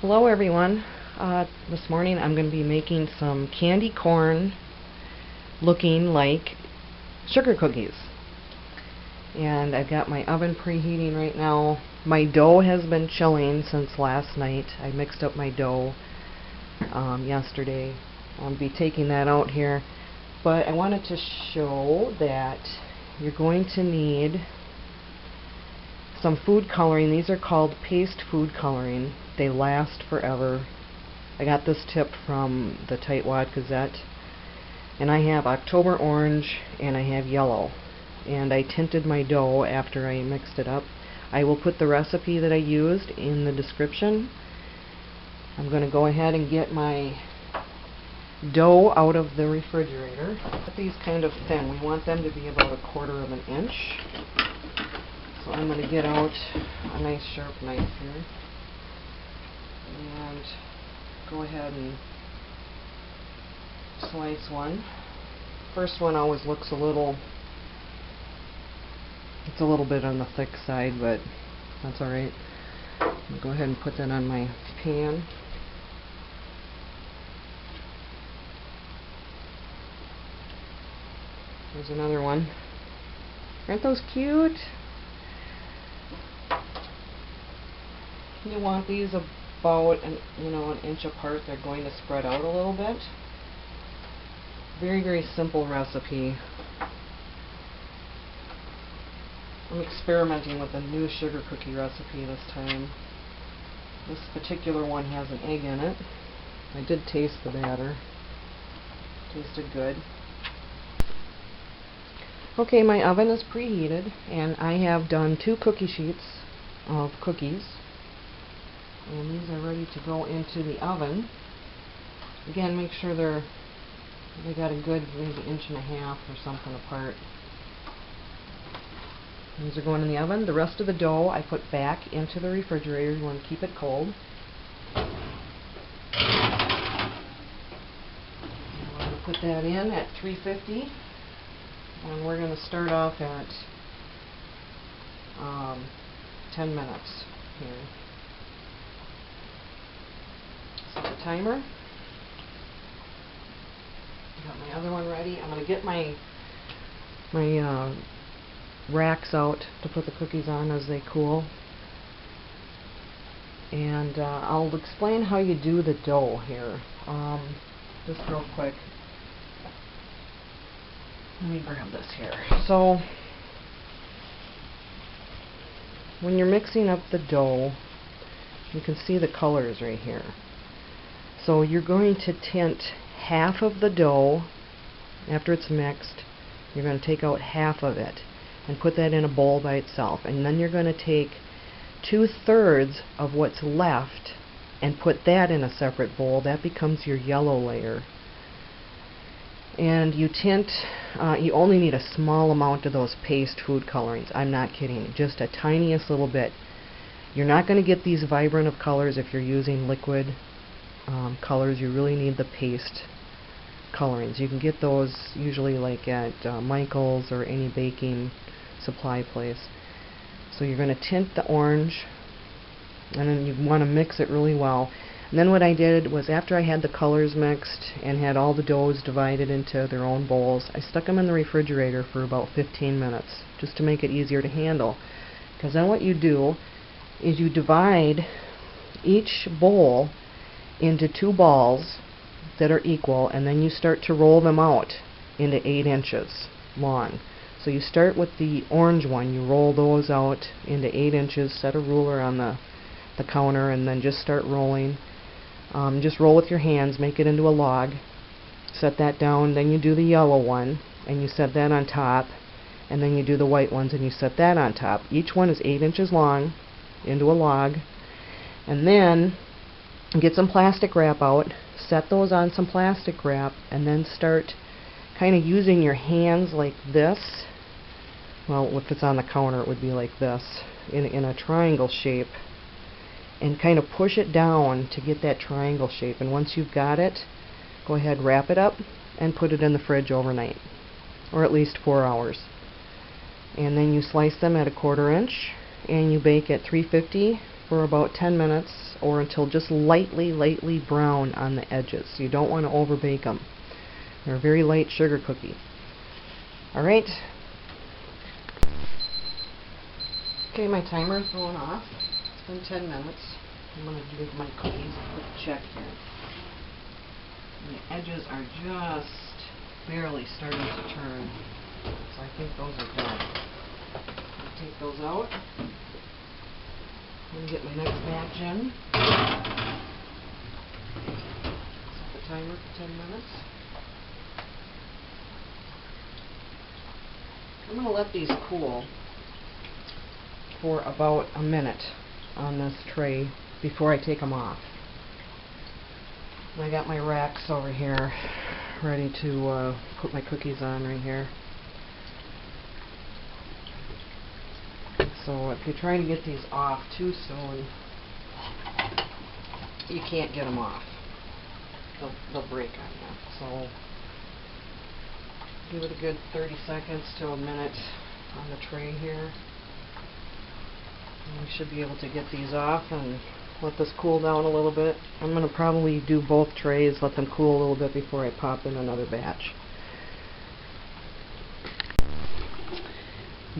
Hello everyone. This morning I'm going to be making some candy corn looking like sugar cookies. And I've got my oven preheating right now. My dough has been chilling since last night. I mixed up my dough yesterday. I'll be taking that out here. But I wanted to show that you're going to need some food coloring. These are called paste food coloring. They last forever. I got this tip from the Tightwad Gazette. And I have October orange and I have yellow. And I tinted my dough after I mixed it up. I will put the recipe that I used in the description. I'm going to go ahead and get my dough out of the refrigerator. Put these kind of thin. We want them to be about 1/4 of an inch. So I'm going to get out a nice sharp knife here and go ahead and slice one. First one always looks it's a little bit on the thick side, but that's alright. I'll go ahead and put that on my pan. There's another one. Aren't those cute? You want these about an inch apart. They're going to spread out a little bit. Very, very simple recipe. I'm experimenting with a new sugar cookie recipe this time. This particular one has an egg in it. I did taste the batter. Tasted good. Okay, my oven is preheated and I have done 2 cookie sheets of cookies. And these are ready to go into the oven. Again, make sure they got a good maybe 1.5 inches or something apart. These are going in the oven. The rest of the dough I put back into the refrigerator. You want to keep it cold. I'm going to put that in at 350. And we're going to start off at 10 minutes here. Set the timer. Got my other one ready. I'm going to get my racks out to put the cookies on as they cool. And I'll explain how you do the dough here. Just real quick. Let me grab this here. So, when you're mixing up the dough, you can see the colors right here. So you're going to tint half of the dough after it's mixed. You're going to take out half of it and put that in a bowl by itself. And then you're going to take 2/3 of what's left and put that in a separate bowl. That becomes your yellow layer. And you tint, you only need a small amount of those paste food colorings. I'm not kidding. Just a tiniest little bit. You're not going to get these vibrant of colors if you're using liquid colors. You really need the paste colorings. You can get those usually like at Michael's or any baking supply place. So you're going to tint the orange, and then you want to mix it really well. And then what I did was, after I had the colors mixed and had all the doughs divided into their own bowls, I stuck them in the refrigerator for about 15 minutes just to make it easier to handle. Because then what you do is you divide each bowl into 2 balls that are equal, and then you start to roll them out into 8 inches long. So you start with the orange one, you roll those out into 8 inches, set a ruler on the counter, and then just start rolling. Just roll with your hands, make it into a log, set that down. Then you do the yellow one and you set that on top, and then you do the white ones and you set that on top. Each one is 8 inches long into a log. And then get some plastic wrap out, set those on some plastic wrap, and then start kind of using your hands like this. Well, if it's on the counter, it would be like this, in a triangle shape, and kind of push it down to get that triangle shape. And once you've got it, go ahead, wrap it up and put it in the fridge overnight, or at least 4 hours. And then you slice them at 1/4 inch and you bake at 350 for about 10 minutes or until just lightly brown on the edges. You don't want to over bake them. They're a very light sugar cookie. Alright. Okay, my timer's going off. It's been 10 minutes. I'm going to give my cookies a quick check here. And the edges are just barely starting to turn. So I think those are done. I'll take those out. I'm going to get my next batch in. Set the timer for 10 minutes. I'm going to let these cool for about a minute on this tray before I take them off. And I got my racks over here ready to put my cookies on right here. So if you're trying to get these off too soon, you can't get them off. They'll break on you. So give it a good 30 seconds to a minute on the tray here. And we should be able to get these off and let this cool down a little bit. I'm going to probably do both trays, let them cool a little bit before I pop in another batch.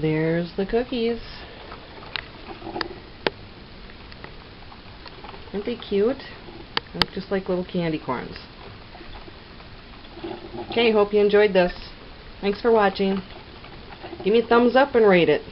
There's the cookies. Aren't they cute? They look just like little candy corns. Okay, hope you enjoyed this. Thanks for watching. Give me a thumbs up and rate it.